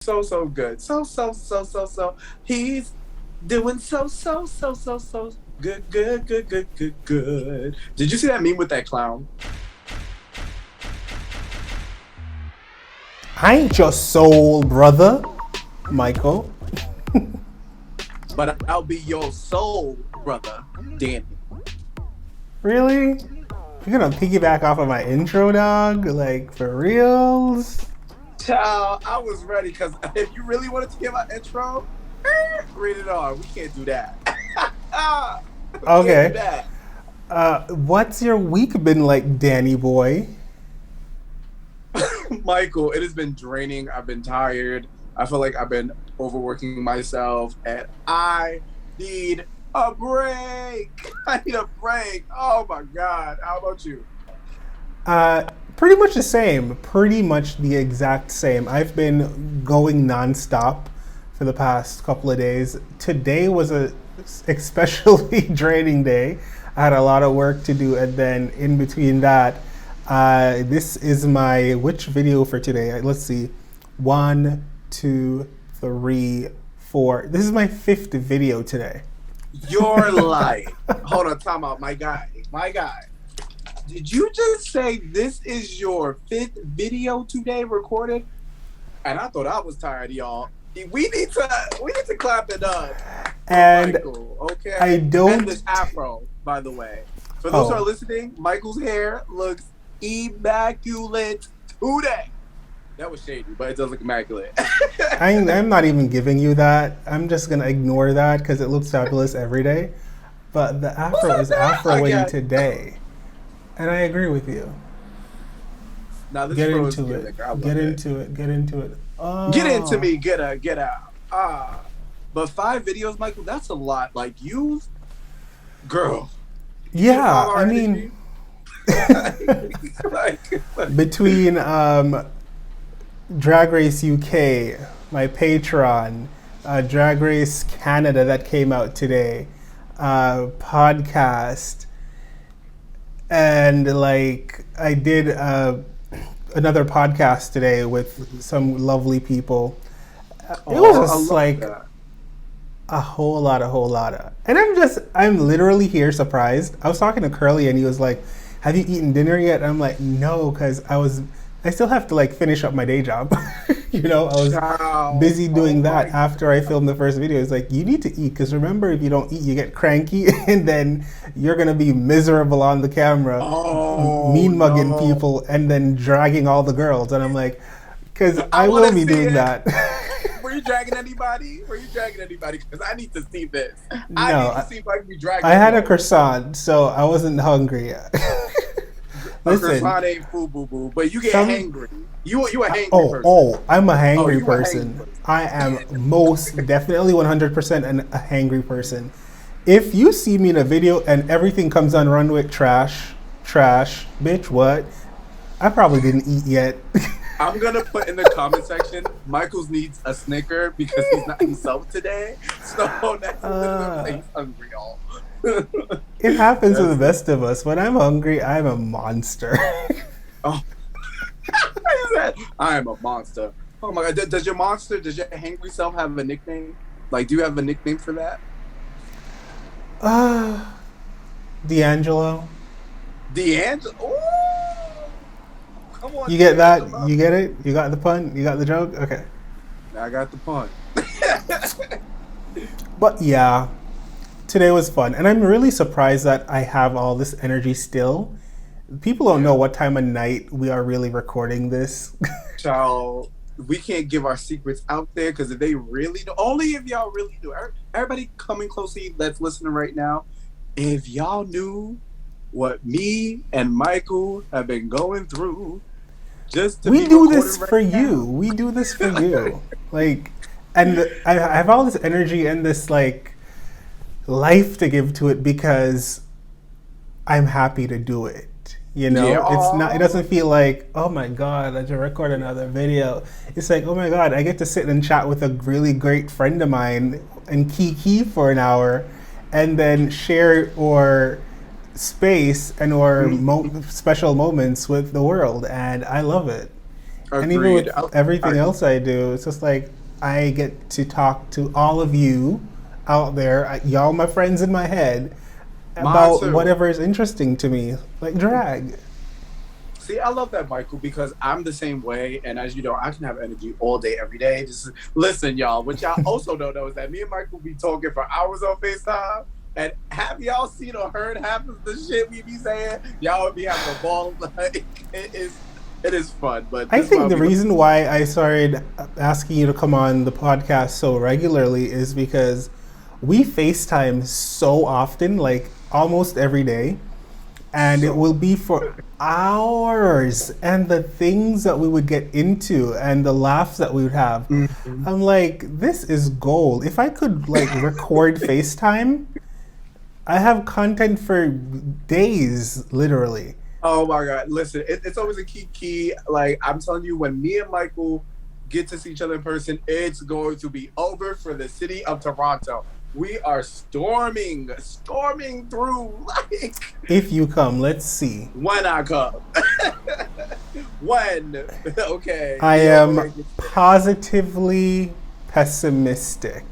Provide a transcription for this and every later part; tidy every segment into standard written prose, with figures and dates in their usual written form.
so good. So. He's doing so good. Did you see that meme with that clown? I ain't your soul brother, Michael. But I'll be your soul brother, Danny. Really? You're gonna piggyback off of my intro, dog? Like, for reals? Child, I was ready because if you really wanted to give my intro, read it on. We can't do that. Okay. Can't do that. What's your week been like, Danny boy? Michael, it has been draining. I've been tired. I feel like I've been overworking myself, and I need a break. I need a break. Oh my God. How about you? Pretty much the same. Pretty much the exact same. I've been going nonstop for the past couple of days. Today was a especially draining day. I had a lot of work to do, and then in between that, this is my which video for today? Let's see, 1, 2, 3, 4. This is my 5th video today. You're lying. Hold on, time out, my guy. Did you just say this is your 5th video today recorded? And I thought I was tired, y'all. We need to clap it up. And Michael, okay. I don't. And this afro, by the way. For those who are listening, Michael's hair looks immaculate today. That was shady, but it does look immaculate. I'm not even giving you that. I'm just gonna ignore that because it looks fabulous every day. But the afro is afroing today, and I agree with you. Now this Get bro into is it. good. Get into it. Get into it. Oh. Get into me. Get out. But 5 videos, Michael. That's a lot. Like you, girl. Yeah, I mean, between Drag Race UK, my Patreon, Drag Race Canada that came out today, podcast, and like I did another podcast today with some lovely people. It was just like a whole lot of. And I'm literally here surprised. I was talking to Curly and he was like, have you eaten dinner yet? And I'm like, no, because I still have to like finish up my day job. I was busy doing that after I filmed the first video. It's like, you need to eat, because remember, if you don't eat, you get cranky and then you're going to be miserable on the camera, mean mugging people and then dragging all the girls. And I'm like, because I will be doing that. Were you dragging anybody? Because I need to see this. No, I need to see if I can be dragging. I had a croissant, so I wasn't hungry. Listen, a croissant ain't food, boo boo, but you get hangry. You a hangry person. Oh, I'm a hangry person. I am most definitely 100% a hangry person. If you see me in a video and everything comes on runway trash, bitch, what? I probably didn't eat yet. I'm gonna put in the comment section, Michael's needs a Snicker because he's not himself today. So that's he's hungry, y'all. It happens to the best of us. When I'm hungry, I'm a monster. Oh, I am a monster. Oh my God! Does your hangry self have a nickname? Like, do you have a nickname for that? D'Angelo. Ooh. Come on, you get that? You get it? You got the pun? You got the joke? Okay. I got the pun. But yeah, today was fun. And I'm really surprised that I have all this energy still. People don't know what time of night we are really recording this. Child, we can't give our secrets out there, because if they really do, only if y'all really do. Everybody coming closely that's listening right now, if y'all knew what me and Michael have been going through, we do this for you. We do this for you. Like, and I have all this energy and this like life to give to it because I'm happy to do it. It's not. It doesn't feel like, oh my God, I should record another video. It's like, oh my God, I get to sit and chat with a really great friend of mine and kiki for an hour, and then share or space and or special moments with the world, and I love it. And even Agreed. with everything else I do, it's just like I get to talk to all of you out there, y'all my friends in my head, about whatever is interesting to me, like drag. See, I love that, Michael, because I'm the same way. And as you know, I can have energy all day, every day. Just listen, y'all. What y'all also don't know is that me and Michael be talking for hours on FaceTime. And have y'all seen or heard half of the shit we be saying? Y'all would be having a ball. Like, it is fun. But I think the reason why I started asking you to come on the podcast so regularly is because we FaceTime so often, like almost every day. And it will be for hours. And the things that we would get into and the laughs that we would have. Mm-hmm. I'm like, this is gold. If I could like record FaceTime, I have content for days, literally. Oh my God. Listen, it's always a key. Like, I'm telling you, when me and Michael get to see each other in person, it's going to be over for the city of Toronto. We are storming through. Like, if you come, let's see. When I come. When? Okay. I am positively pessimistic.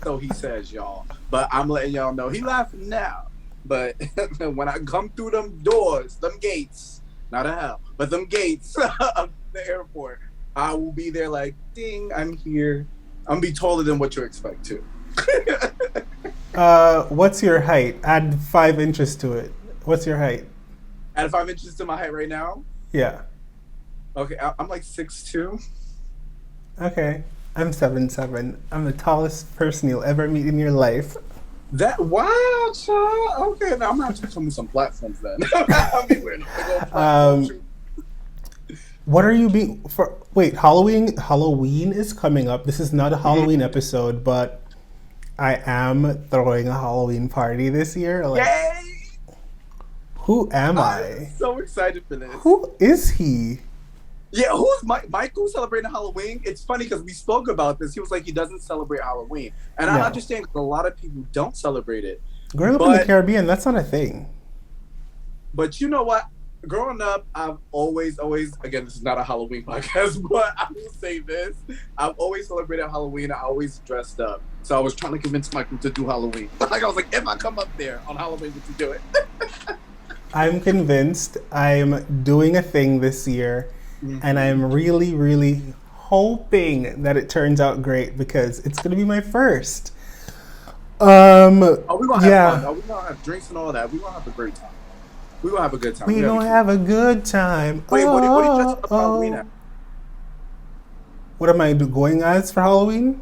So he says, y'all. But I'm letting y'all know, he laughing now. But when I come through them doors, them gates, not a hell, but them gates of the airport, I will be there like, ding, I'm here. I'm gonna be taller than what you expect too. What's your height? Add 5 inches to it. What's your height? Add 5 inches to my height right now? Yeah. Okay, I'm like 6'2". Okay, I'm 7'7". I'm the tallest person you'll ever meet in your life. That wow, child. Okay, now I'm gonna have to come with some platforms then. I'll be wearing a big old platform. What are you being for? Wait, Halloween is coming up. This is not a Halloween episode, but I am throwing a Halloween party this year. Like, yay! Who am I? I'm so excited for this. Who is he? Yeah, who's Michael celebrating Halloween? It's funny because we spoke about this. He was like, he doesn't celebrate Halloween. And I understand because a lot of people don't celebrate it. Growing up in the Caribbean, that's not a thing. But you know what? Growing up, I've always, again, this is not a Halloween podcast, but I will say this. I've always celebrated Halloween. I always dressed up. So I was trying to convince Michael to do Halloween. Like, I was like, if I come up there on Halloween, would you do it? I'm convinced. I'm doing a thing this year. And I'm really, really hoping that it turns out great because it's going to be my first. We're going to have fun. We're going to have drinks and all that. We're going to have a great time. We're going to have a good time. We're going to have a good time. Wait, what are you dressed up for Halloween at? What am I going as for Halloween?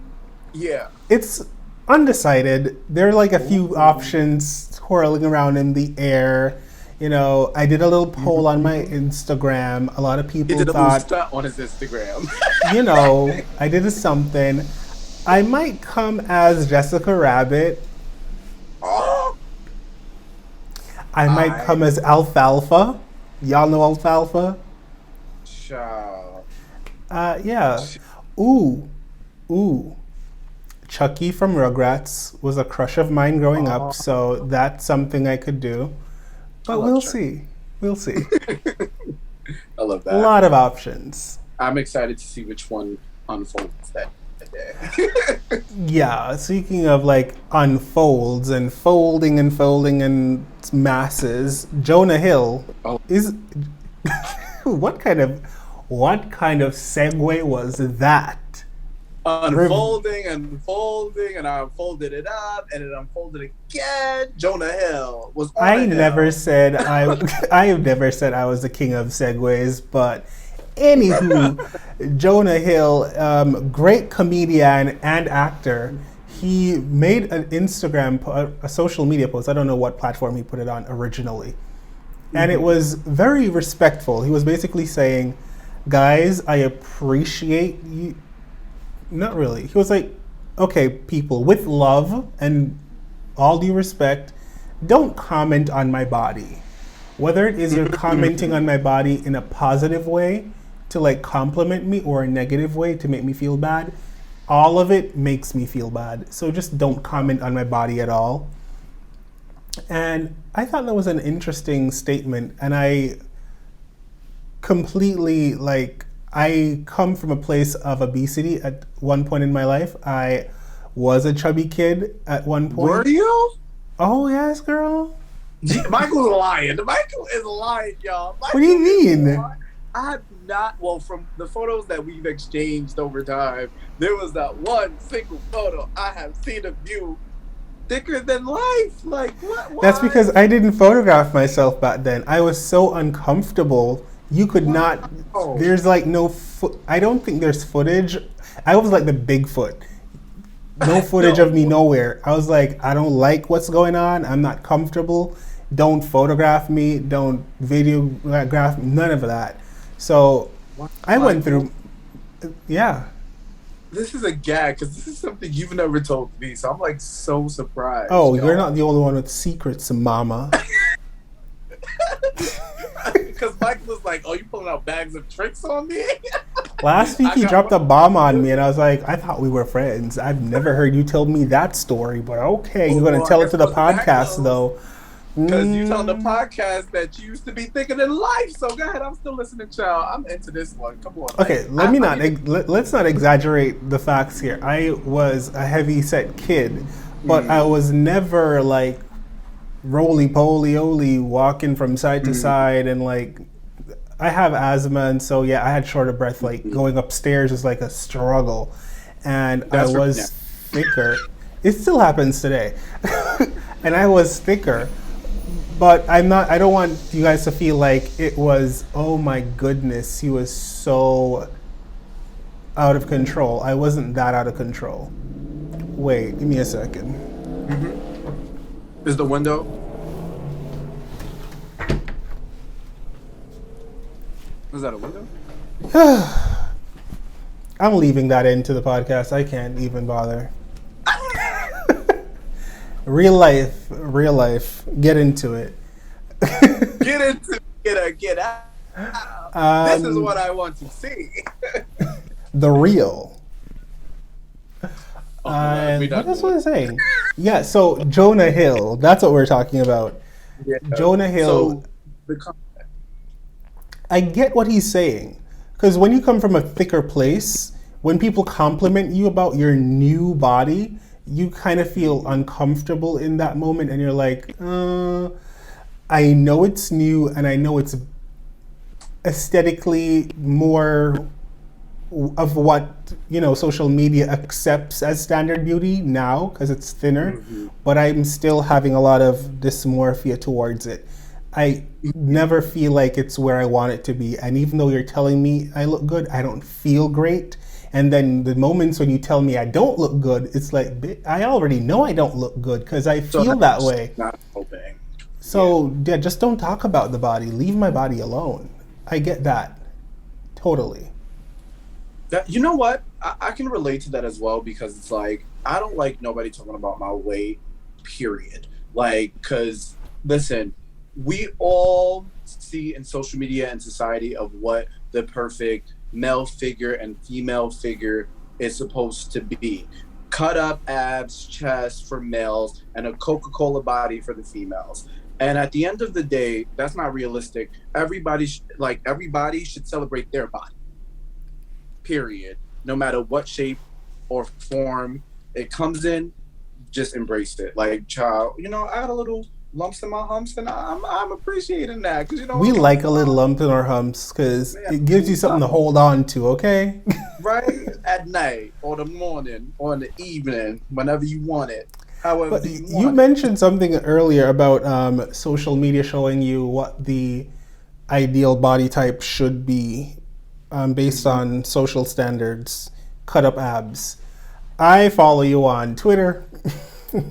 Yeah. It's undecided. There are like a few options twirling around in the air. You know, I did a little poll on my Instagram. A lot of people thought on his Instagram. You know, I did something. I might come as Jessica Rabbit. Oh. I might come as Alfalfa. Y'all know Alfalfa? Child. Yeah. Ooh. Chucky from Rugrats was a crush of mine growing up, so that's something I could do. But we'll see. We'll see. I love that. A lot of options. I'm excited to see which one unfolds that day. Yeah, speaking of like unfolds and folding and masses, JonahHill is what kind of segue was that? Unfolding, and I unfolded it up, and it unfolded again. JonahHill was on I have never said I was the king of segues, but anywho, JonahHill, great comedian and actor. He made an a social media post. I don't know what platform he put it on originally. And it was very respectful. He was basically saying, guys, I appreciate you. Not really. He was like, okay, people, with love and all due respect, don't comment on my body. Whether it is you're commenting on my body in a positive way to like compliment me or a negative way to make me feel bad, all of it makes me feel bad. So just don't comment on my body at all. And I thought that was an interesting statement. And completely like, I come from a place of obesity at one point in my life. I was a chubby kid at one point. Were you? Oh, yes, girl. Michael's lying. Michael is lying, y'all. What do you mean? I have not, well, from the photos that we've exchanged over time, there was not one single photo I have seen of you thicker than life. Like, what? That's because I didn't photograph myself back then. I was so uncomfortable. You could not, there's like no, I don't think there's footage. I was like the Bigfoot. No footage of me nowhere. I was like, I don't like what's going on. I'm not comfortable. Don't photograph me. Don't videograph me. None of that. So I went through, yeah. This is a gag because this is something you've never told me. So I'm like so surprised. Oh, you're not the only one with secrets, mama. Because Michael was like, oh, you pulling out bags of tricks on me? Last week he dropped a bomb on me and I was like, I thought we were friends. I've never heard you tell me that story, but okay, you're going to tell it to the podcast though. Because you told the podcast that you used to be thicker than life. So go ahead, I'm still listening, child. I'm into this one. Come on. Okay, let's not exaggerate the facts here. I was a heavy set kid, but I was never like roly-poly-oly walking from side to side, and like I have asthma, and so yeah, I had short of breath. Like going upstairs was like a struggle, and I was thicker. It still happens today, and I was thicker. But I don't want you guys to feel like it was, oh my goodness, he was so out of control. I wasn't that out of control. Wait, give me a second. Is the window? Is that a window? I'm leaving that into the podcast. I can't even bother. Real life. Get into it. Get out. This is what I want to see. The real. What else was I saying? Yeah, so JonahHill. That's what we're talking about. Yeah. JonahHill. So, I get what he's saying. Because when you come from a thicker place, when people compliment you about your new body, you kind of feel uncomfortable in that moment, and you're like, I know it's new, and I know it's aesthetically more of what, you know, social media accepts as standard beauty now because it's thinner, but I'm still having a lot of dysmorphia towards it. I never feel like it's where I want it to be, and even though you're telling me I look good, I don't feel great. And then the moments when you tell me I don't look good, it's like, I already know I don't look good because I feel that way. Not hoping. So yeah, just don't talk about the body. Leave my body alone. I get that. Totally. You know what? I can relate to that as well, because it's like, I don't like nobody talking about my weight, period. Like, because, listen, we all see in social media and society of what the perfect male figure and female figure is supposed to be. Cut up abs, chest for males, and a Coca-Cola body for the females. And at the end of the day, that's not realistic. Everybody should celebrate their body. Period. No matter what shape or form it comes in, just embrace it. Like, child, you know, I had a little lumps in my humps, and I'm appreciating that, because, you know, we like a little lump in our humps because it gives you something to hold on to, okay? Right? At night, or the morning, or in the evening, whenever you want it. However you mentioned something earlier about social media showing you what the ideal body type should be based on social standards, cut up abs. I follow you on Twitter. Michael,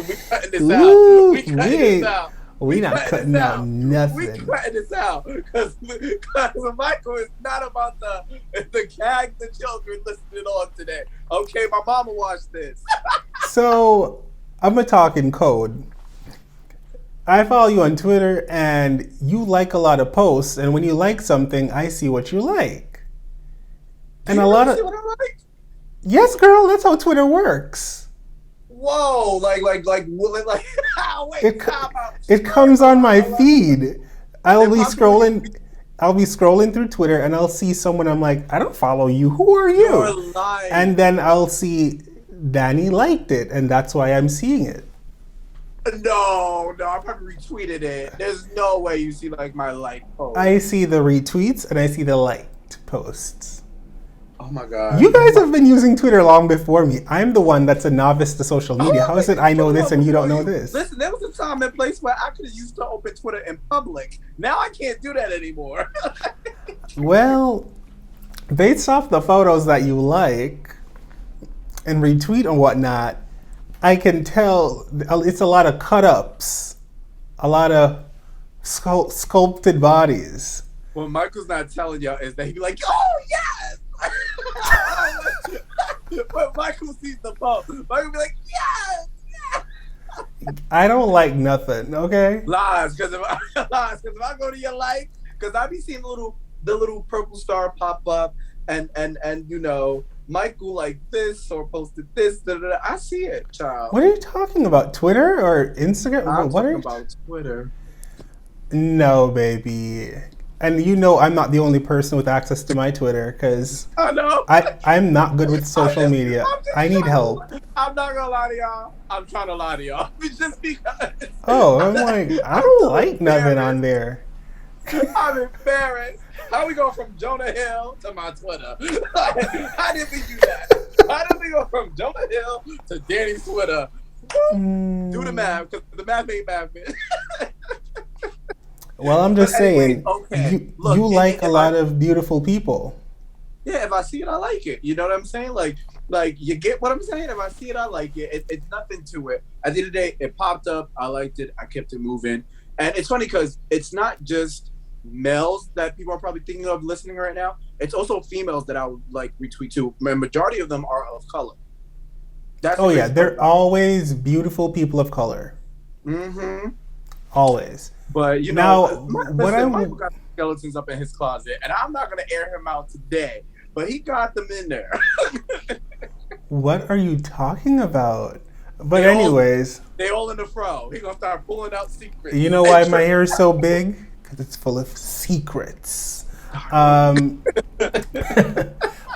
we cutting this out. We cutting this out. We not cutting out nothing. We cutting this out because Michael is not about the gag the children listening on today. Okay, my mama watched this. So I'm a talking code. I follow you on Twitter, and you like a lot of posts. And when you like something, I see what you like. And a lot of see what I like? Yes, girl. That's how Twitter works. whoa, like, wait, time out. It comes on my feed. I'll be scrolling through Twitter and I'll see someone. I'm like, I don't follow you. Who are you? You're lying. And then I'll see Danny liked it, and that's why I'm seeing it. No, I probably retweeted it. There's no way you see like my like post. I see the retweets and I see the liked posts. Oh my god. You guys have been using Twitter long before me. I'm the one that's a novice to social media. How is it I know this and you don't know this? Listen, there was a time and place where I could have used to open Twitter in public. Now I can't do that anymore. Well, based off the photos that you like and retweet and whatnot, I can tell it's a lot of cut-ups, a lot of sculpted bodies. What Michael's not telling y'all is that he'd be like, oh, yes! But Michael sees the post. Michael be like, yes! I don't like nothing, okay? Lies, because if I go to your like, because I be seeing the little purple star pop up, and you know, Michael like this or posted this. I see it, child. What are you talking about? Twitter or Instagram? I'm talking about Twitter. No, baby. And you know I'm not the only person with access to my Twitter because I know. I'm not good with social media. I need help. I'm not gonna lie to y'all. I'm trying to lie to y'all. Just because. Oh, I'm like, I don't like nothing on there. I'm embarrassed. How we go from JonahHill to my Twitter? How did we do that? How did we go from JonahHill to Danny's Twitter? Do the math, because the math ain't math. Well, I'm just saying, okay. You like a lot of beautiful people. Yeah, if I see it, I like it. You know what I'm saying? Like you get what I'm saying? If I see it, I like it. It's nothing to it. At the end of the day, it popped up. I liked it. I kept it moving. And it's funny because it's not just males that people are probably thinking of listening right now. It's also females that I would like retweet to. The majority of them are of color. They're always beautiful people of color. Mm-hmm. Always. But you know, Michael got skeletons up in his closet, and I'm not gonna air him out today. But he got them in there. What are you talking about? But anyways, they all in the fro. He gonna start pulling out secrets. You know why my hair is so big? Because it's full of secrets.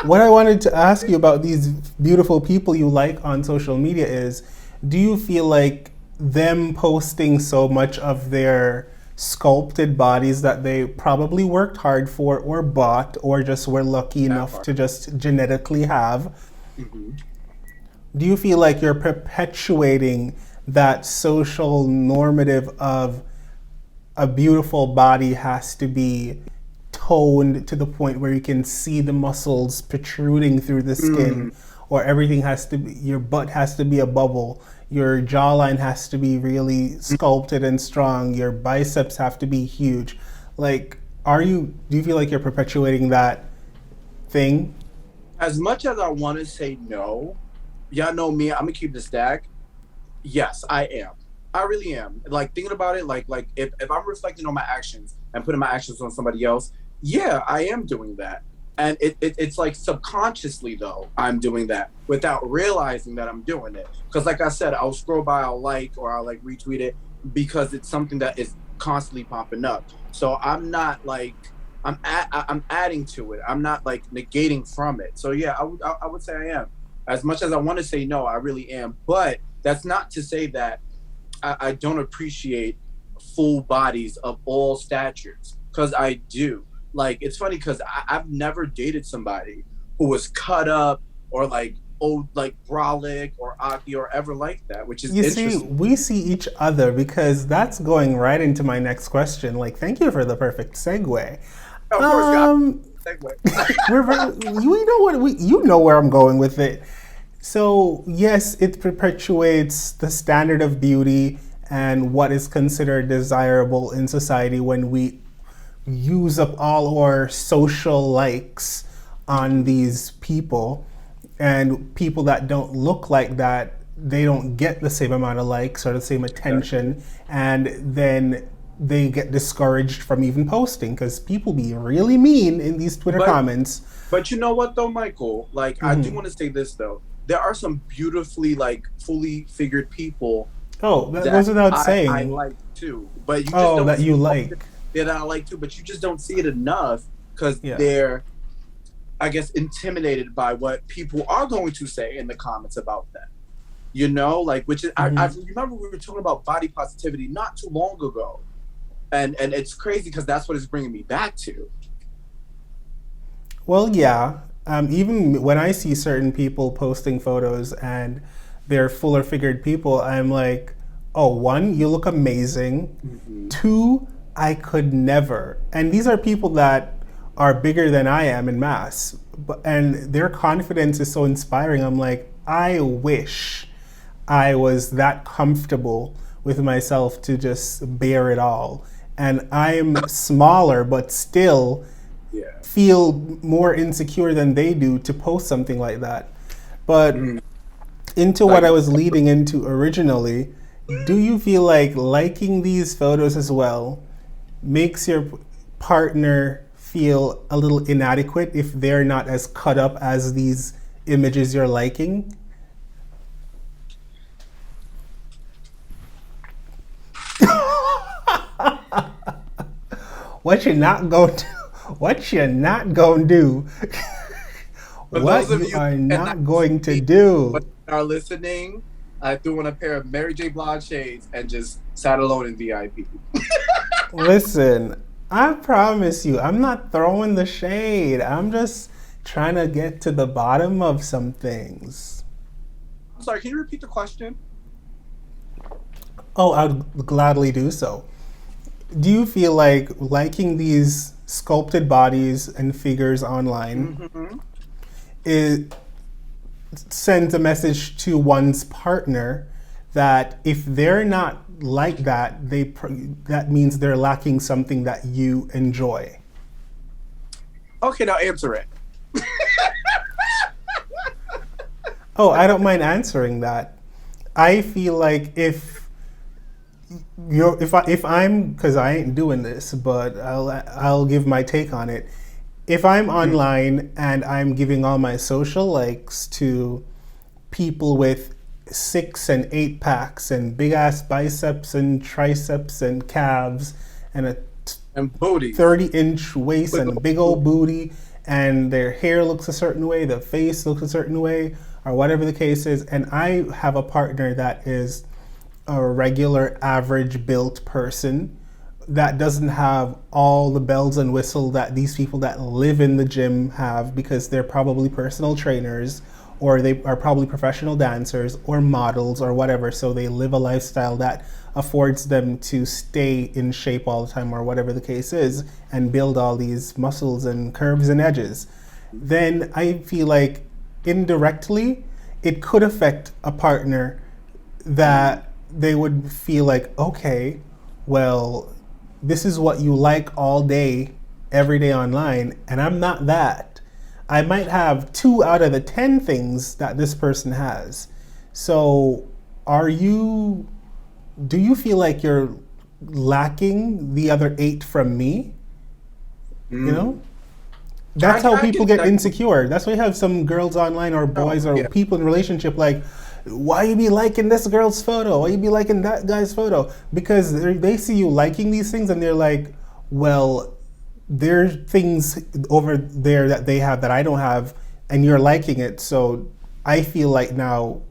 What I wanted to ask you about these beautiful people you like on social media is, do you feel like them posting so much of their sculpted bodies that they probably worked hard for or bought or just were lucky enough to just genetically have, do you feel like you're perpetuating that social normative of a beautiful body has to be toned to the point where you can see the muscles protruding through the skin, or everything has to be, your butt has to be a bubble, your jawline has to be really sculpted and strong, your biceps have to be huge? Like, do you feel like you're perpetuating that thing? As much as I want to say no, y'all know me, I'm gonna keep the stack. Yes, I am. I really am. Like, thinking about it, like if I'm reflecting on my actions and putting my actions on somebody else, yeah, I am doing that. And it's like subconsciously, though, I'm doing that without realizing that I'm doing it. Because like I said, I'll scroll by, I'll retweet it because it's something that is constantly popping up. So I'm not like, I'm adding to it. I'm not like negating from it. So yeah, I would say I am. As much as I want to say no, I really am. But that's not to say that I don't appreciate full bodies of all statures, because I do. Like, it's funny because I've never dated somebody who was cut up or like brolic or aki or ever like that, which is interesting. See, we see each other because that's going right into my next question. Like, thank you for the perfect segue. Of course, segue. You know where I'm going with it. So yes, it perpetuates the standard of beauty and what is considered desirable in society when we use up all our social likes on these people, and people that don't look like that, they don't get the same amount of likes or the same attention, and then they get discouraged from even posting because people be really mean in these Twitter comments. But you know what though, Michael? Like, I do want to say this though. there are some beautifully like fully figured people Oh, that that goes without saying. I like too, but you just Oh, don't that see you like. that I like too, but you just don't see it enough because Yeah. they're, I guess, intimidated by what people are going to say in the comments about them. You know, like, which is, I remember we were talking about body positivity not too long ago. And it's crazy because that's what it's bringing me back to. Well, yeah. Even when I see certain people posting photos and they're fuller figured people, I'm like, oh, one, you look amazing. Mm-hmm. Two, I could never. And these are people that are bigger than I am in mass. And their confidence is so inspiring. I'm like, I wish I was that comfortable with myself to just bear it all. And I'm smaller, but still feel more insecure than they do to post something like that. But into what I was leading into originally, do you feel like liking these photos as well makes your partner feel a little inadequate if they're not as cut up as these images you're liking? What you're not going to, what you're not going to do, what you are not going to do. Are listening, I threw on a pair of Mary J. Blige shades and just sat alone in VIP. Listen, I promise you, I'm not throwing the shade. I'm just trying to get to the bottom of some things. I'm sorry, can you repeat the question? Oh, I'd gladly do so. Do you feel like liking these sculpted bodies and figures online it sends a message to one's partner that if they're not like that, that means they're lacking something that you enjoy? Okay, now answer it. Oh, I don't mind answering that. I feel like if I'm, because I ain't doing this, but I'll give my take on it. If I'm online and I'm giving all my social likes to people with 6 and 8 packs and big ass biceps and triceps and calves and a 30-inch waist and a big old booty, and their hair looks a certain way, their face looks a certain way, or whatever the case is, and I have a partner that is a regular average built person that doesn't have all the bells and whistles that these people that live in the gym have, because they're probably personal trainers or they are probably professional dancers or models or whatever, so they live a lifestyle that affords them to stay in shape all the time or whatever the case is and build all these muscles and curves and edges. Then I feel like indirectly it could affect a partner that they would feel like, okay, well, this is what you like all day, every day online, and I'm not that. I might have 2 out of the 10 things that this person has. So do you feel like you're lacking the other 8 from me? You know? That's how people get insecure. That's why you have some girls online or boys or people in relationship like, why you be liking this girl's photo? Why you be liking that guy's photo? Because they see you liking these things and they're like, well, there's things over there that they have that I don't have and you're liking it. So I feel like now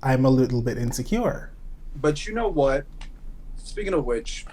I'm a little bit insecure. But you know what? Speaking of which,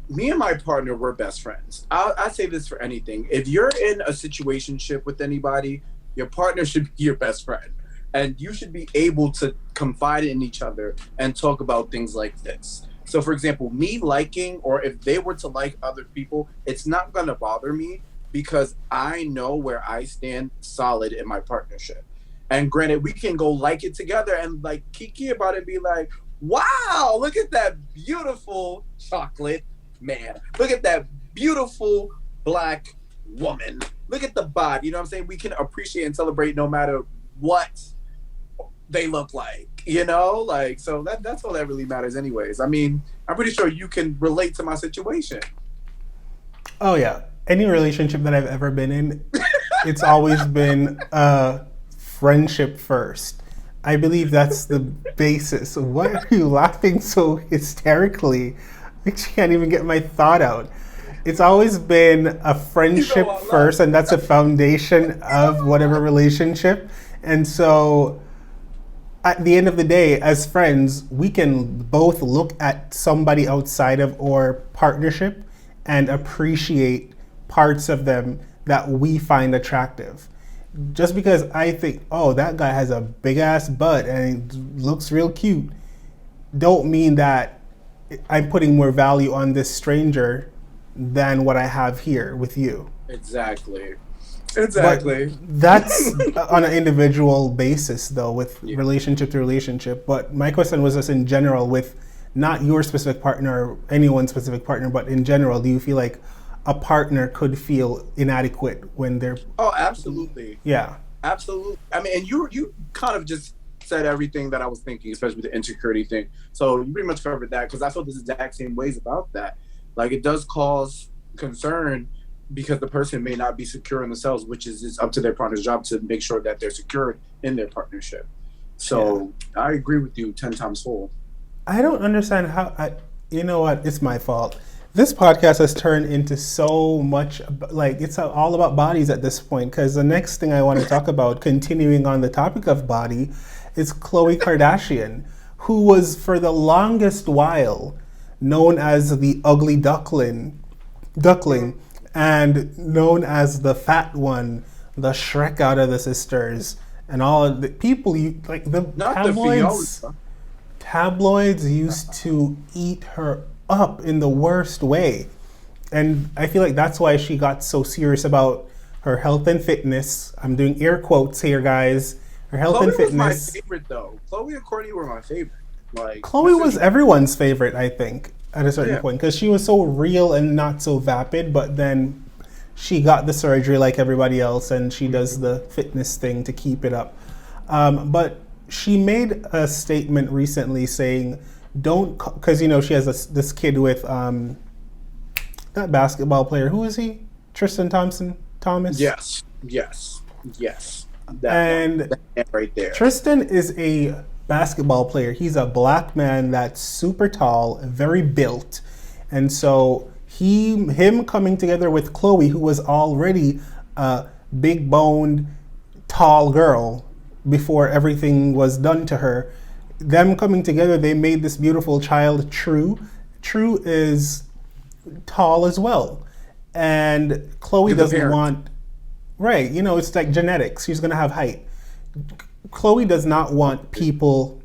me and my partner, we're best friends. I say this for anything. If you're in a situationship with anybody, your partner should be your best friend. And you should be able to confide in each other and talk about things like this. So, for example, me liking, or if they were to like other people, it's not going to bother me because I know where I stand solid in my partnership. And granted, we can go like it together and like kiki about it and be like, wow, look at that beautiful chocolate man. Look at that beautiful black woman. Look at the body. You know what I'm saying? We can appreciate and celebrate no matter what they look like, you know, like, so that's all that really matters anyways. I mean, I'm pretty sure you can relate to my situation. Oh yeah, any relationship that I've ever been in, it's always been friendship first. I believe that's the basis. Why are you laughing so hysterically? I can't even get my thought out. It's always been a friendship first, and that's a foundation of whatever relationship. And so at the end of the day, as friends, we can both look at somebody outside of our partnership and appreciate parts of them that we find attractive. Just because I think, oh, that guy has a big ass butt and he looks real cute, don't mean that I'm putting more value on this stranger than what I have here with you. Exactly. But that's on an individual basis, though, with relationship to relationship. But my question was just in general, with not your specific partner or anyone's specific partner, but in general, do you feel like a partner could feel inadequate when they're... Oh, absolutely. Yeah. Absolutely. I mean, and you kind of just said everything that I was thinking, especially with the insecurity thing. So you pretty much covered that, because I feel the exact same ways about that. Like, it does cause concern because the person may not be secure in themselves, which is it's up to their partner's job to make sure that they're secure in their partnership. So I agree with you 10 times full. I don't understand you know what? It's my fault. This podcast has turned into so much, like, it's all about bodies at this point, because the next thing I want to talk about, continuing on the topic of body, is Khloe Kardashian, who was for the longest while known as the ugly duckling, and known as the fat one, the Shrek out of the sisters, and all of the people, tabloids used to eat her up in the worst way. And I feel like that's why she got so serious about her health and fitness. I'm doing air quotes here, guys. Her health and fitness. Khloe was my favorite, though. Khloe and Kourtney were my favorite. Like, Khloe was everyone's favorite, I think, at a certain point, because she was so real and not so vapid. But then she got the surgery like everybody else, and she does the fitness thing to keep it up. But she made a statement recently saying, because she has this kid with that basketball player. Who is he? Tristan Thomas? Yes. That right there. Tristan is a basketball player. He's a black man that's super tall, very built. And so him coming together with Khloe, who was already a big boned, tall girl before everything was done to her, them coming together, they made this beautiful child, True. True is tall as well. And Khloe doesn't want... Right, it's like genetics. She's going to have height. Khloe does not want people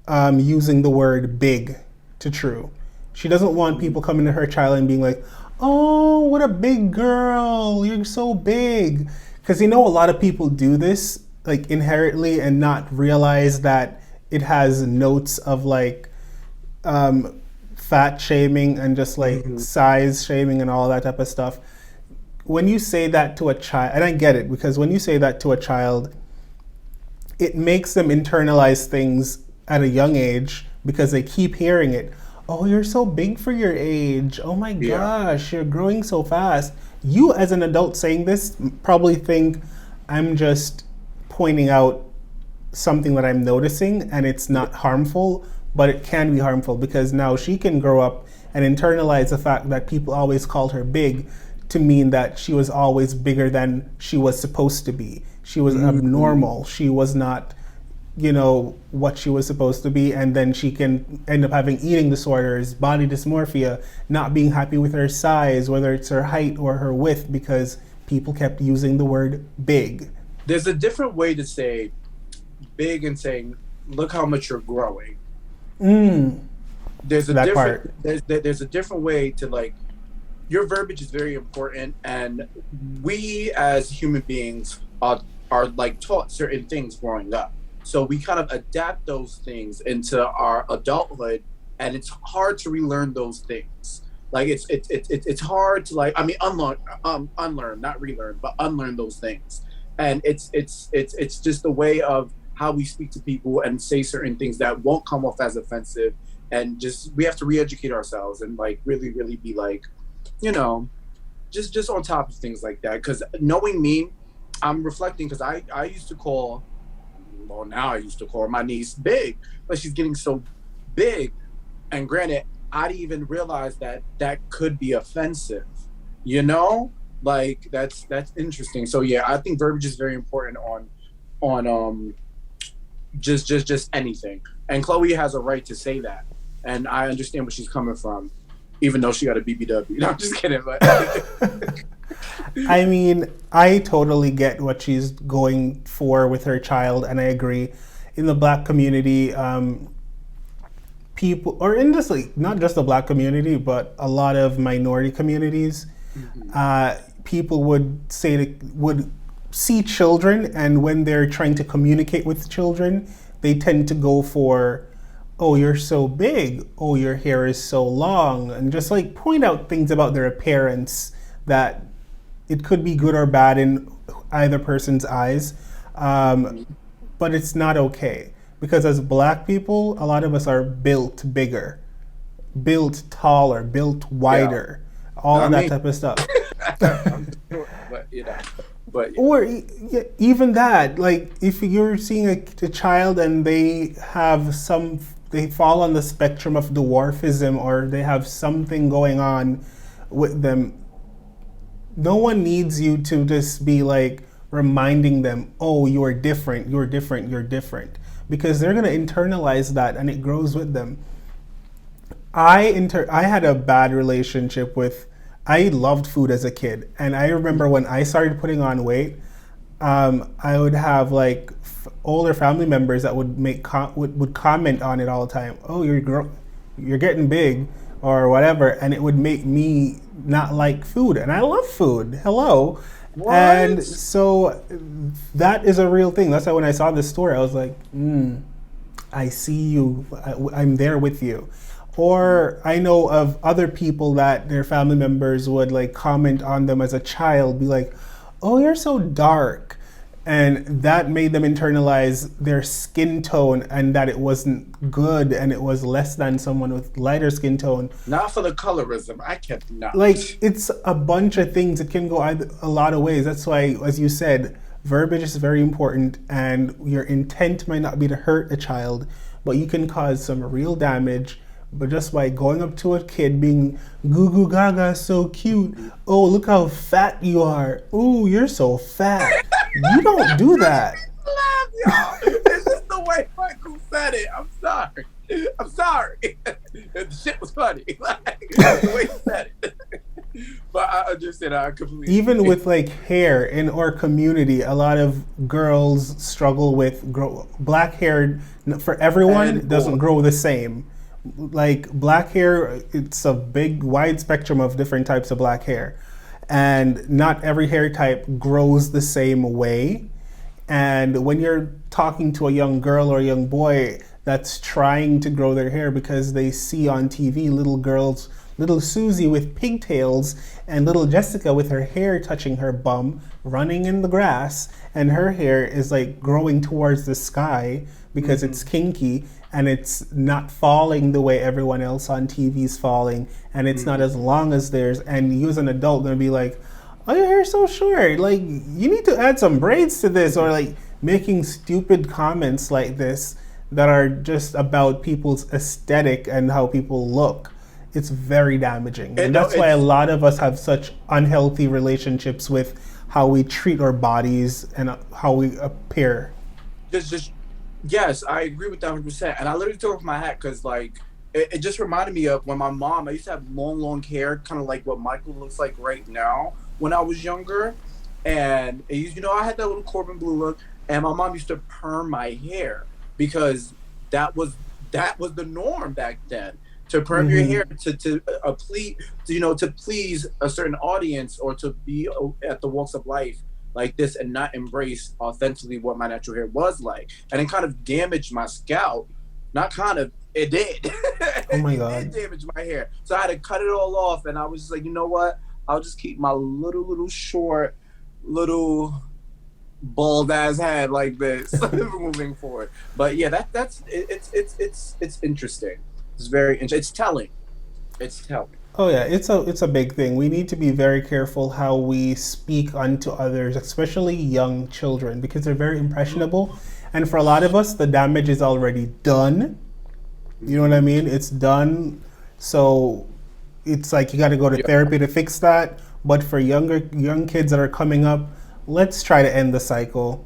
using the word big to True. She doesn't want people coming to her child and being like, oh, what a big girl. You're so big. Because a lot of people do this like inherently and not realize that it has notes of like fat shaming and just like size shaming and all that type of stuff. When you say that to a child, and I get it, because when you say that to a child, it makes them internalize things at a young age because they keep hearing it. Oh, you're so big for your age. Oh my gosh, you're growing so fast. You as an adult saying this probably think I'm just pointing out something that I'm noticing and it's not harmful, but it can be harmful because now she can grow up and internalize the fact that people always called her big to mean that she was always bigger than she was supposed to be. She was abnormal. She was not, what she was supposed to be. And then she can end up having eating disorders, body dysmorphia, not being happy with her size, whether it's her height or her width, because people kept using the word big. There's a different way to say big and saying, look how much you're growing. There's a different way to like, your verbiage is very important, and we as human beings are like taught certain things growing up. So we kind of adapt those things into our adulthood, and it's hard to relearn those things. Like it's hard to like, unlearn, not relearn, but unlearn those things. And it's just a way of how we speak to people and say certain things that won't come off as offensive, and just we have to re-educate ourselves and like really be like, just on top of things like that. Because knowing me, I'm reflecting, because I used to call well, now I used to call my niece big, but she's getting so big. And granted, I didn't even realize that could be offensive, you know? Like, that's interesting. So yeah, I think verbiage is very important on just anything. And Khloe has a right to say that. And I understand where she's coming from, even though she got a BBW. No, I'm just kidding. But I mean, I totally get what she's going for with her child, and I agree. In the Black community, people, or in this, like, not just the Black community, but a lot of minority communities, people would see children, and when they're trying to communicate with children, they tend to go for, oh, you're so big, oh, your hair is so long, and just like point out things about their appearance that it could be good or bad in either person's eyes. But it's not okay, because as Black people, a lot of us are built bigger, built taller, built wider, all of that type of stuff. But, you know, but yeah. Or even that, like if you're seeing a child and they fall on the spectrum of dwarfism, or they have something going on with them, no one needs you to just be like reminding them, oh, you're different, you're different, you're different, because they're going to internalize that and it grows with them. I had a bad relationship with, I loved food as a kid, and I remember when I started putting on weight, I would have like older family members that would would comment on it all the time. Oh, you're getting big, or whatever, and it would make me not like food, and I love food. Hello. What? And so that is a real thing. That's why when I saw this story, I was like, I see you. I'm there with you. Or I know of other people that their family members would like comment on them as a child, be like, oh, you're so dark. And that made them internalize their skin tone, and that it wasn't good, and it was less than someone with lighter skin tone. Not for the colorism. I cannot. Like, it's a bunch of things. It can go a lot of ways. That's why, as you said, verbiage is very important, and your intent might not be to hurt a child, but you can cause some real damage. But just by going up to a kid being goo goo gaga, so cute. Oh, look how fat you are. Ooh, you're so fat. You don't do that. I love y'all. It's just the way Michael said it. I'm sorry. The shit was funny. Like, the way he said it. But I understand. I completely. Even with like hair in our community, a lot of girls struggle with black hair. For everyone, doesn't grow the same. Like black hair, it's a big wide spectrum of different types of black hair, and not every hair type grows the same way. And when you're talking to a young girl or a young boy that's trying to grow their hair because they see on TV little girls, little Susie with pigtails and little Jessica with her hair touching her bum running in the grass, and her hair is like growing towards the sky because it's kinky, and it's not falling the way everyone else on TV's falling, and it's not as long as theirs. And you as an adult gonna be like, oh, your hair's so short, like you need to add some braids to this, or like making stupid comments like this that are just about people's aesthetic and how people look. It's very damaging. And that's why a lot of us have such unhealthy relationships with how we treat our bodies and how we appear. Yes, I agree with that 100%. And I literally took off my hat because, like, it just reminded me of when my mom, I used to have long hair, kind of like what Michael looks like right now when I was younger. And, I had that little Corbin blue look. And my mom used to perm my hair because that was the norm back then. To perm your hair to please a certain audience, or to be at the walks of life like this and not embrace authentically what my natural hair was like. And it kind of damaged my scalp. Not kind of, it did. Oh my God. It did damage my hair. So I had to cut it all off, and I was just like, you know what? I'll just keep my little short, little bald ass head like this moving forward. But yeah, it's interesting. It's very interesting. It's telling. Oh yeah, it's a big thing. We need to be very careful how we speak unto others, especially young children, because they're very impressionable, And for a lot of us, the damage is already done. You know what I mean? It's done. So it's like you got to go to therapy to fix that. But for young kids that are coming up, let's try to end the cycle.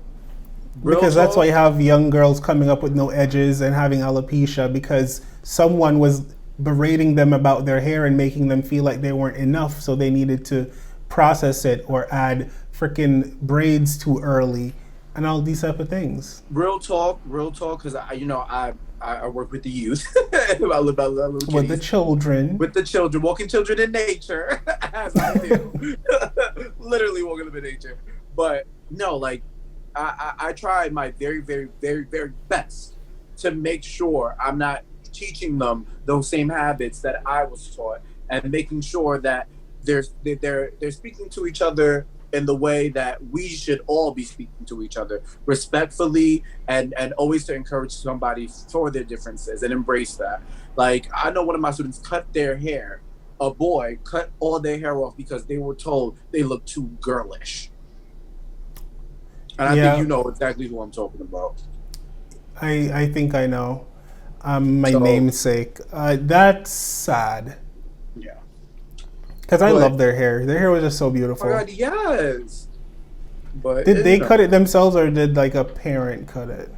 Because that's why you have young girls coming up with no edges and having alopecia, because someone was berating them about their hair and making them feel like they weren't enough, so they needed to process it or add freaking braids too early and all these type of things. Real talk, because I work with the youth. With the children. With the children, walking children in nature, as I do. Literally walking them in nature. But no, like, I try my very, very, very, very best to make sure I'm not teaching them those same habits that I was taught, and making sure that they're speaking to each other in the way that we should all be speaking to each other, respectfully, and always to encourage somebody for their differences and embrace that. Like, I know one of my students cut their hair. A boy cut all their hair off because they were told they looked too girlish. And I think you know exactly who I'm talking about. I think I know. My namesake. That's sad. Yeah. Because I love their hair. Their hair was just so beautiful. Oh my God, yes. But did they cut it themselves, or did like a parent cut it?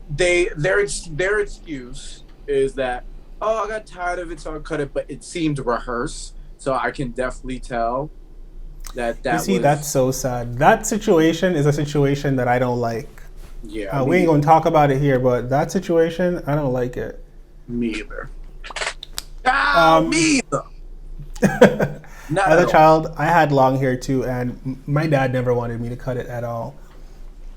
Their excuse is that, I got tired of it, so I cut it, but it seemed rehearsed. So I can definitely tell that that's so sad. That situation is a situation that I don't like. Yeah. We ain't gonna talk about it here, but that situation, I don't like it. Me either. Me either. As a child, I had long hair too, and my dad never wanted me to cut it at all.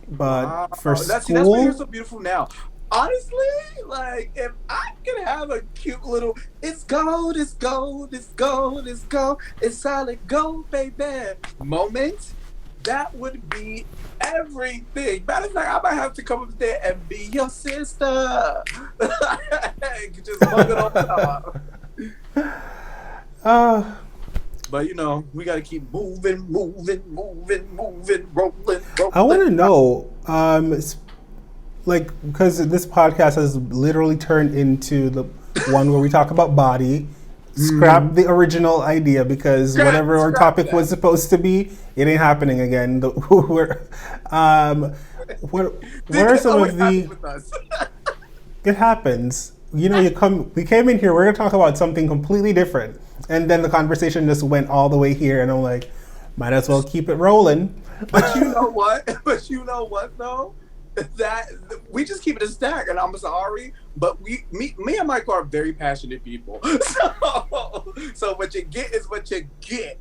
But for school, that's why you're so beautiful now. Honestly, like, if I could have a cute little, it's gold, it's gold, it's gold, it's gold, it's solid gold, baby, moment, that would be everything. Matter of fact, I might have to come up there and be your sister. Just hug it on top. But we gotta keep moving, rolling. I want to know, because this podcast has literally turned into the one where we talk about body. Scrap the original idea, because whatever our topic was supposed to be, it ain't happening again. What are some of the? It happens. We came in here. We're gonna talk about something completely different, and then the conversation just went all the way here, and I'm like, might as well keep it rolling. But you know what? Though, that we just keep it a stack, and I'm sorry, but me and Mike are very passionate people. So what you get is what you get.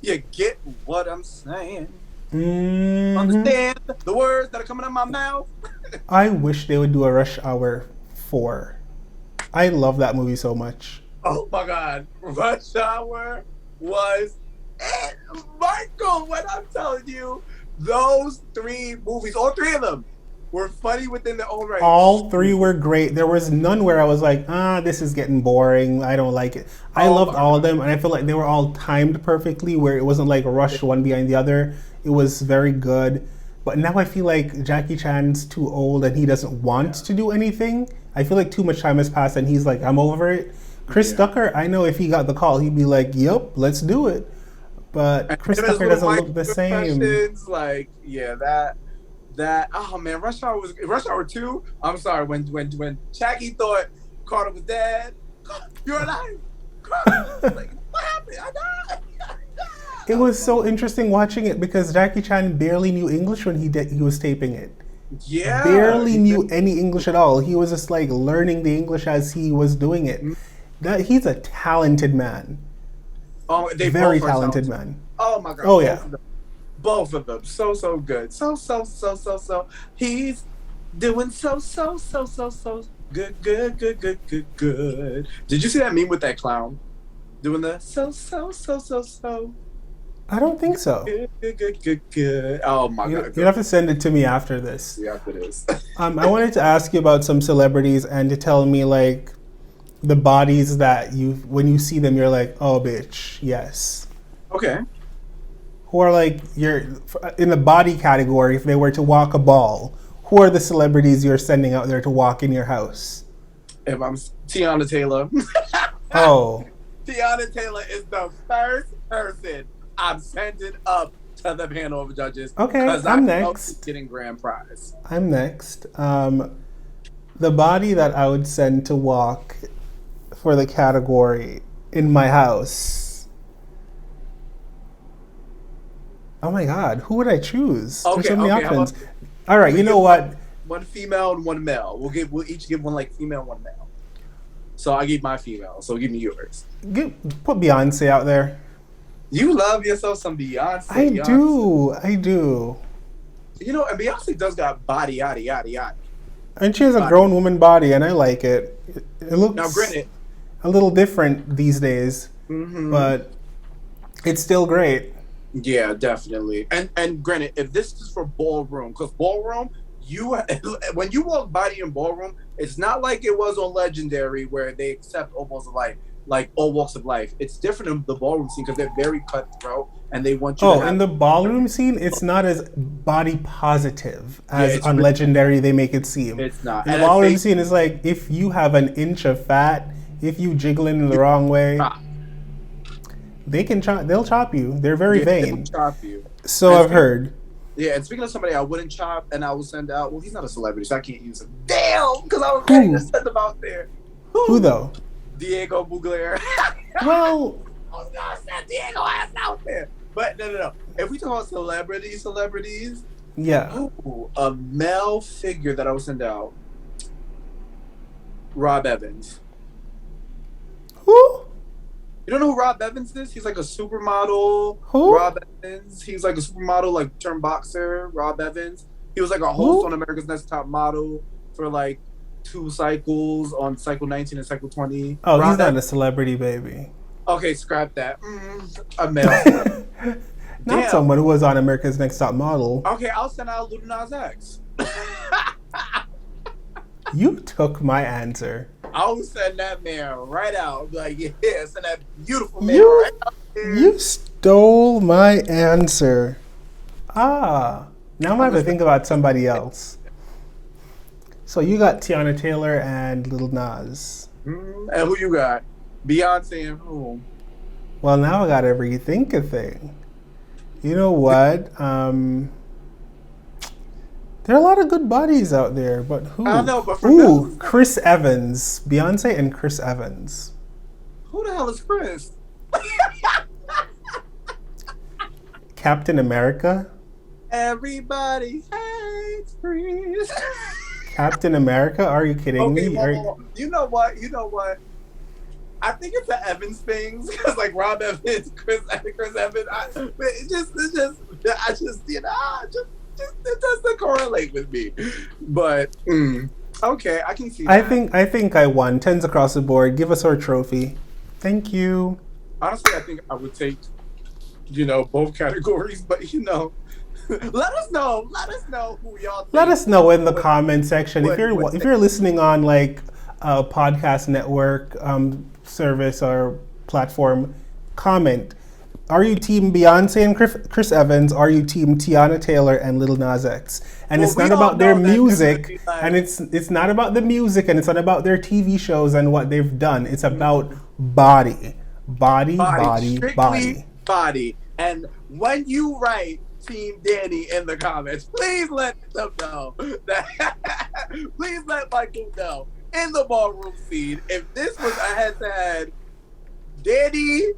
You get what I'm saying. Mm-hmm. Understand the words that are coming out of my mouth? I wish they would do a Rush Hour 4. I love that movie so much. Oh my God, Rush Hour was it, Michael. When I'm telling you, those 3 movies, all 3 of them, were funny within their own right. All 3 were great. There was none where I was like, this is getting boring. I don't like it. I loved all of them, and I feel like they were all timed perfectly, where it wasn't like rushed one behind the other. It was very good. But now I feel like Jackie Chan's too old and he doesn't want to do anything. I feel like too much time has passed and he's like, I'm over it. Chris Tucker, I know if he got the call, he'd be like, yep, let's do it. But Chris Tucker doesn't look the same. Like, that oh man, Rush Hour 2. I'm sorry, when Jackie thought Carter was dead, you're alive. Like, what happened? I died. It was so interesting watching it because Jackie Chan barely knew English when he was taping it. Yeah, barely knew any English at all. He was just like learning the English as he was doing it. He's a talented man. Oh, very talented man. Oh my God. Oh yeah. Both of them, so good, so. He's doing so good. Did you see that meme with that clown doing the so? I don't think so. Good. Oh my God. You have to send it to me after this. Yeah, after this. I wanted to ask you about some celebrities and to tell me like the bodies that when you see them, you're like, oh bitch, yes. Okay. Who are like, you're in the body category, if they were to walk a ball, Who are the celebrities you're sending out there to walk in your house? If I'm Tiana Taylor. Oh. Tiana Taylor is the first person I'm sending up to the panel of judges. Okay, I'm next. Getting grand prize. I'm next. The body that I would send to walk for the category in my house. Oh my God, who would I choose? Okay, There's so many okay, options. All right, you know what? One female and one male. We'll each give one like female, one male. So I gave my female. So give me yours. Put Beyonce out there. You love yourself some Beyonce. I do. You know, and Beyonce does got body, yada, yada, yada. And she has a grown woman body, and I like it. It looks now, granted, a little different these days, but it's still great. Yeah, definitely. And granted, if this is for ballroom, because ballroom, when you walk body in ballroom, it's not like it was on Legendary where they accept all walks of life, like all walks of life. It's different in the ballroom scene because they're very cutthroat and they want you. Oh, in the ballroom scene, it's not as body positive as on Legendary they make it seem. It's not. In the ballroom scene, it's like if you have an inch of fat, if you jiggling in the wrong way, they'll chop you. They're very vain. They'll chop you. So I've heard. Yeah, and speaking of somebody I wouldn't chop and I would send out, well, he's not a celebrity, so I can't use him. Damn, because I was ready to send him out there. Who though? Diego Mugler. Well, I was gonna send Diego ass out there. But no. If we talk about celebrities, yeah. Ooh, a male figure that I would send out. Rob Evans. Who? You don't know who Rob Evans is? He's like a supermodel. Who? Rob Evans. He's like a supermodel, like turned boxer. Rob Evans. He was like a host on America's Next Top Model for like 2 cycles on cycle 19 and cycle 20. Oh, Rob he's not a celebrity, baby. Okay, scrap that. A male. Not someone who was on America's Next Top Model. Okay, I'll send out Lil Nas X. You took my answer. I'll send that man right out. Like, yeah, send that beautiful man right out there. You stole my answer. Now I'm going to have to think about somebody else. So you got Tiana Taylor and Lil Nas. And who you got? Beyonce and who? Well, now I got to rethink a thing. You know what? There are a lot of good bodies out there, but who? I know, but for Chris Evans. Beyonce and Chris Evans. Who the hell is Chris? Captain America? Everybody hates Chris. Captain America? Are you kidding me? You know what? I think it's the Evans things because like Rob Evans, Chris Evans. It doesn't correlate with me. But okay, I can see that. I think I won. 10s across the board. Give us our trophy. Thank you. Honestly, I think I would take both categories, but let us know who y'all think. Let us know in the comment section if you're listening on like a podcast network service or platform. Comment. Are you team Beyonce and Chris Evans? Are you team Tiana Taylor and Lil Nas X? And it's not about their music, and it's not about the music, and it's not about their TV shows and what they've done. It's about body. And when you write Team Danny in the comments, please let them know that. Please let Michael know in the ballroom scene if this was a head-to-head. Danny's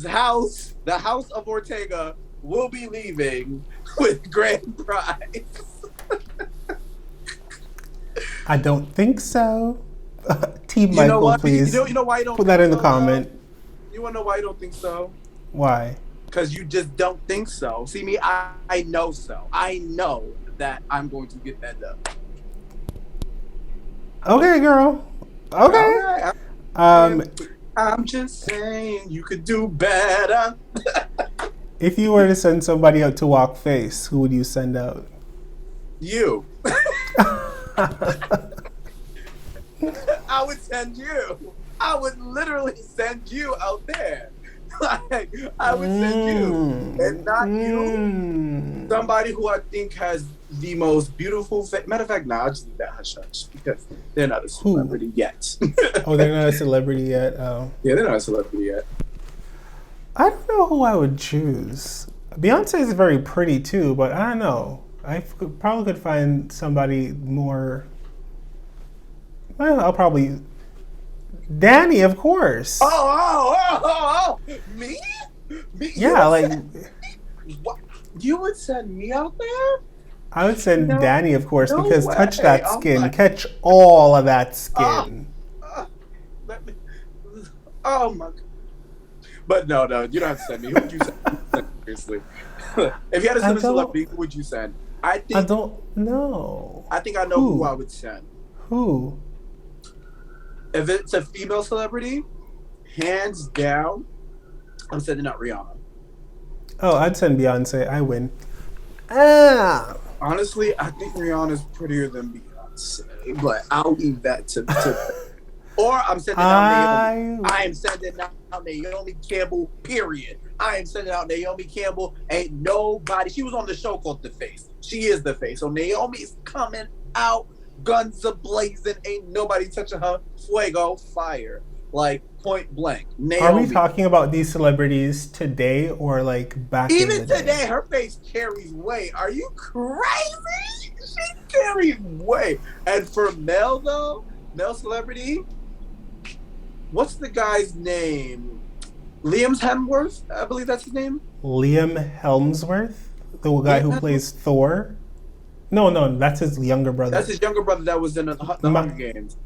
house, the house of Ortega, will be leaving with grand prize. I don't think so. Team Michael, please. You know why you don't put that in the comment. You want to know why you don't think so? Why? Because you just don't think so. See me, I know so. I know that I'm going to get that done. Okay, girl. Okay. I'm just saying you could do better. If you were to send somebody out to walk face, who would you send out? You. I would send you. I would literally send you out there. Like, I would send you, and not you. Somebody who I think has the most beautiful face. Matter of fact, I'll just leave that hush because they're not a celebrity yet. Oh, they're not a celebrity yet? Oh. Yeah, they're not a celebrity yet. I don't know who I would choose. Beyonce is very pretty too, but I don't know. I probably could find somebody more. Well, I'll probably. Danny, of course. Oh! Me? Yeah, like. What? You would send me out there? I would send Danny, of course, no because way. touch that skin, catch all of that skin. Oh my God. But no, you don't have to send me. Who would you send? Seriously. If you had to send a celebrity, who would you send? I don't know. I think I know who I would send. Who? If it's a female celebrity, hands down, I'm sending out Rihanna. Oh, I'd send Beyonce. I win. Honestly, I think Rihanna's prettier than Beyonce, but I'll leave that to or I'm sending out Naomi. I am sending out Naomi Campbell, period. I am sending out Naomi Campbell. Ain't nobody. She was on the show called The Face. She is the face. So Naomi's coming out, guns a-blazing. Ain't nobody touching her. Fuego, fire. Like, point blank. Naomi. Are we talking about these celebrities today or like back in the day? Even today, her face carries weight. Are you crazy? She carries weight. And for male, though, male celebrity, what's the guy's name? Liam Hemsworth, I believe that's his name. Liam Hemsworth? The guy who plays Thor? No, that's his younger brother. That's his younger brother that was in the Hunger Games.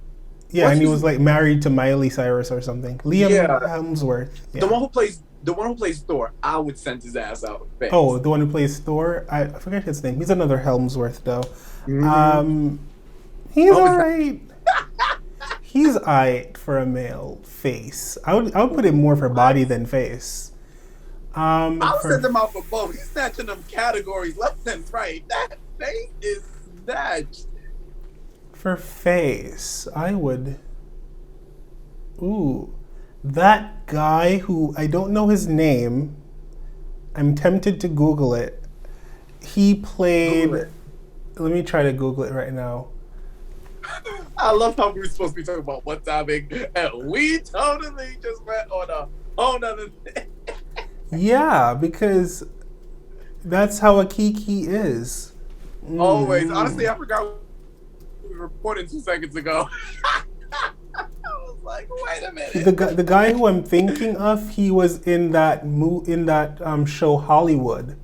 Yeah, and he was like married to Miley Cyrus or something. Liam Hemsworth. Yeah. The one who plays Thor, I would send his ass out. Thanks. Oh, the one who plays Thor? I forget his name. He's another Hemsworth though. Mm-hmm. He's alright. He's alright for a male face. I would put him more for body than face. I'll send him out for both. He's snatching them categories left and right. That face is snatched. For face, I would. Ooh, that guy who I don't know his name. I'm tempted to Google it. He played. Let me try to Google it right now. I love how we were supposed to be talking about one topic, and we totally just went on a whole nother thing. Yeah, because that's how a Kiki is. Always. Honestly, I forgot we reported 2 seconds ago. I was like, wait a minute. The guy who I'm thinking of, he was in that show Hollywood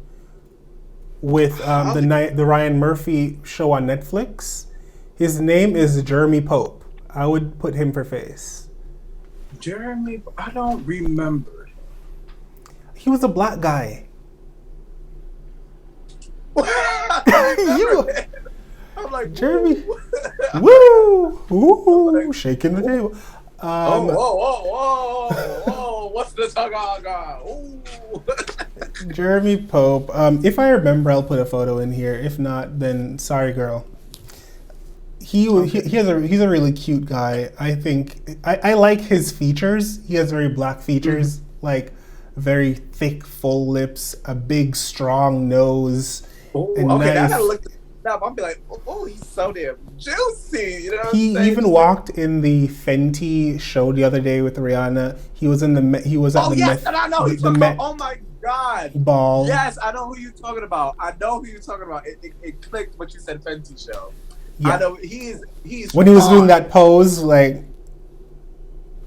with the Ryan Murphy show on Netflix. His name is Jeremy Pope. I would put him for face. Jeremy, I don't remember. He was a black guy. I'm like, Jeremy. Woo! Shaking the table. Whoa! What's the tagaga? Jeremy Pope. If I remember, I'll put a photo in here. If not, then sorry, girl. He's a really cute guy. I think I like his features. He has very black features, like very thick, full lips, a big, strong nose. Okay, nice. I gotta look this up. I'll be like, oh, he's so damn juicy. You know what he I'm saying? Even walked in the Fenty show the other day with Rihanna. He was at the Met. And I know he's talking about. Oh my God. Ball. Yes, I know who you're talking about. It clicked what you said, Fenty show. Yeah. I know he's when he was doing that pose, like.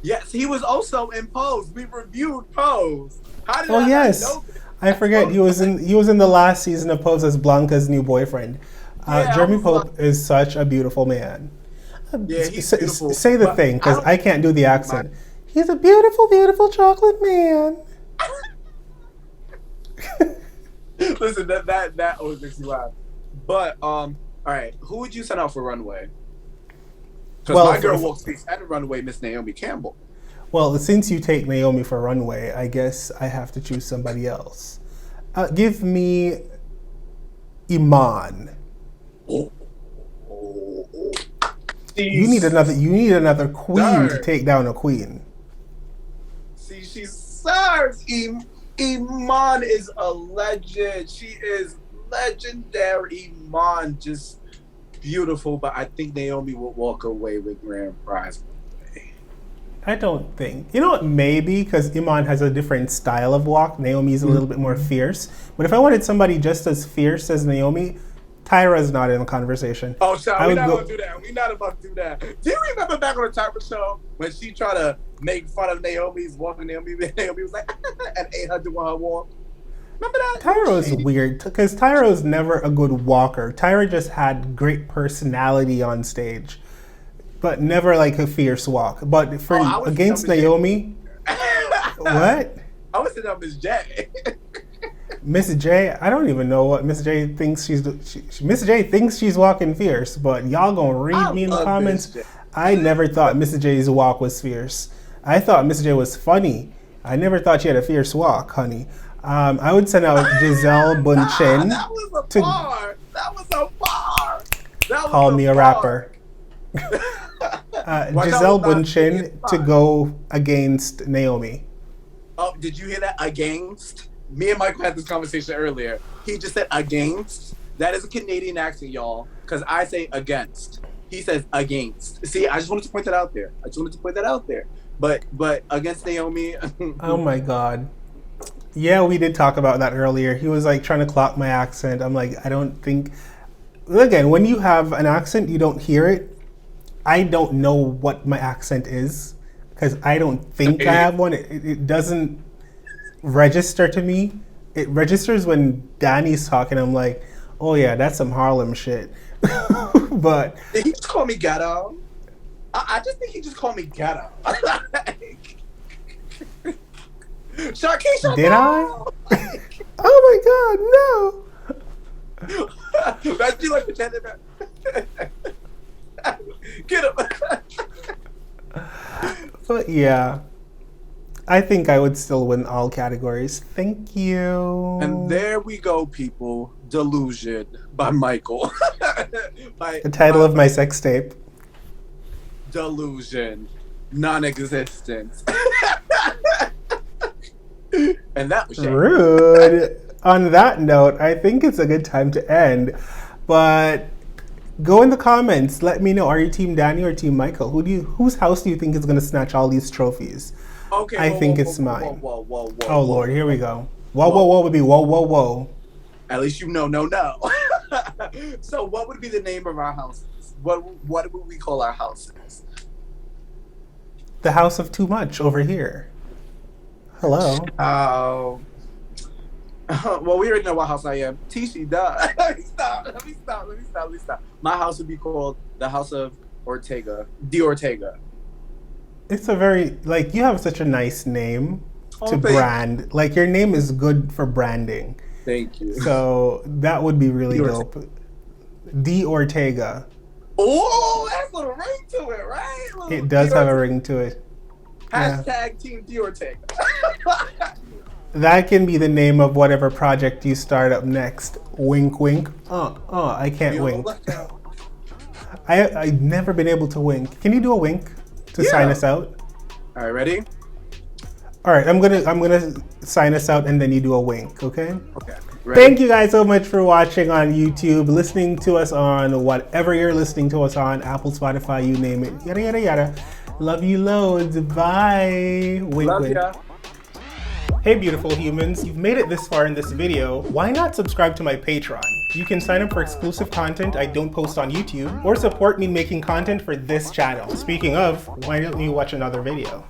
Yes, he was also in Pose. We reviewed Pose. How did I know this? I forget he was in the last season of Pose as Blanca's new boyfriend. Jeremy Pope is such a beautiful man. Yeah, he's beautiful. Say the thing, because I can't do the accent. He's a beautiful, beautiful chocolate man. Listen, that always makes me laugh. But all right, who would you send out for Runway? Because my girl walks face at a Runway, Miss Naomi Campbell. Well, since you take Naomi for Runway, I guess I have to choose somebody else. Give me Iman. You need another queen to take down a queen. See, she's deserves. Iman is a legend. She is legendary. Iman, just beautiful. But I think Naomi will walk away with grand prize. I don't think. You know what? Maybe because Iman has a different style of walk. Naomi's a little bit more fierce. But if I wanted somebody just as fierce as Naomi, Tyra's not in the conversation. Oh, Sean, we're not going to do that. We're not about to do that. Do you remember back on the Tyra show when she tried to make fun of Naomi's walk? Naomi was like, and ate her doing her walk. Remember that? Tyra was weird because Tyra was never a good walker. Tyra just had great personality on stage, but never like a fierce walk. But for against Naomi, what? I was sitting on Miss J. Miss J, I don't even know what Miss J thinks Miss J thinks she's walking fierce, but y'all gonna read me in the comments. I never thought Miss J's walk was fierce. I thought Miss J was funny. I never thought she had a fierce walk, honey. I would send out Giselle Bundchen that was a bar. That was a bar. Call me a rapper. Giselle Bundchen to go against Naomi. Oh, did you hear that? Against? Me and Michael had this conversation earlier. He just said against. That is a Canadian accent, y'all. Because I say against. He says against. See, I just wanted to point that out there. But against Naomi. Oh my God. Yeah, we did talk about that earlier. He was like trying to clock my accent. I'm like, I don't think. Again, when you have an accent, you don't hear it. I don't know what my accent is because I don't think I have one. It doesn't register to me. It registers when Danny's talking. I'm like, oh yeah, that's some Harlem shit. But did he just call me ghetto? I just think he just called me ghetto. Sharkeisha, did I? Oh my God, no! That's you like pretending. Get him. But yeah. I think I would still win all categories. Thank you. And there we go, people. Delusion by Michael. The title of my sex tape. Delusion. Non-existence. And that was rude. On that note, I think it's a good time to end. But go in the comments. Let me know. Are you Team Danny or Team Michael? Whose house do you think is going to snatch all these trophies? Okay, I think it's mine. Whoa, oh Lord, here we go. Whoa, baby, whoa. At least you know, no. So, what would be the name of our houses? What would we call our houses? The House of Too Much over here. Hello. Oh. Well, we already know what house I am. Tishi, duh. Let me stop. My house would be called the House of Ortega. De Ortega. It's a very, like, you have such a nice name to brand. Like, your name is good for branding. Thank you. So, that would be really dope. De Ortega. Oh, that's a little ring to it, right? It does have a ring to it. Hashtag Team De Ortega. That can be the name of whatever project you start up next. Wink, wink. I can't wink. I've never been able to wink. Can you do a wink to sign us out? All right, ready? All right, I'm gonna sign us out and then you do a wink, okay? Okay. Ready? Thank you guys so much for watching on YouTube, listening to us on whatever you're listening to us on, Apple, Spotify, you name it, yada yada yada. Love you loads. Bye. Wink, Love wink. ya. Hey beautiful humans, you've made it this far in this video. Why not subscribe to my Patreon? You can sign up for exclusive content I don't post on YouTube, or support me making content for this channel. Speaking of, why don't you watch another video?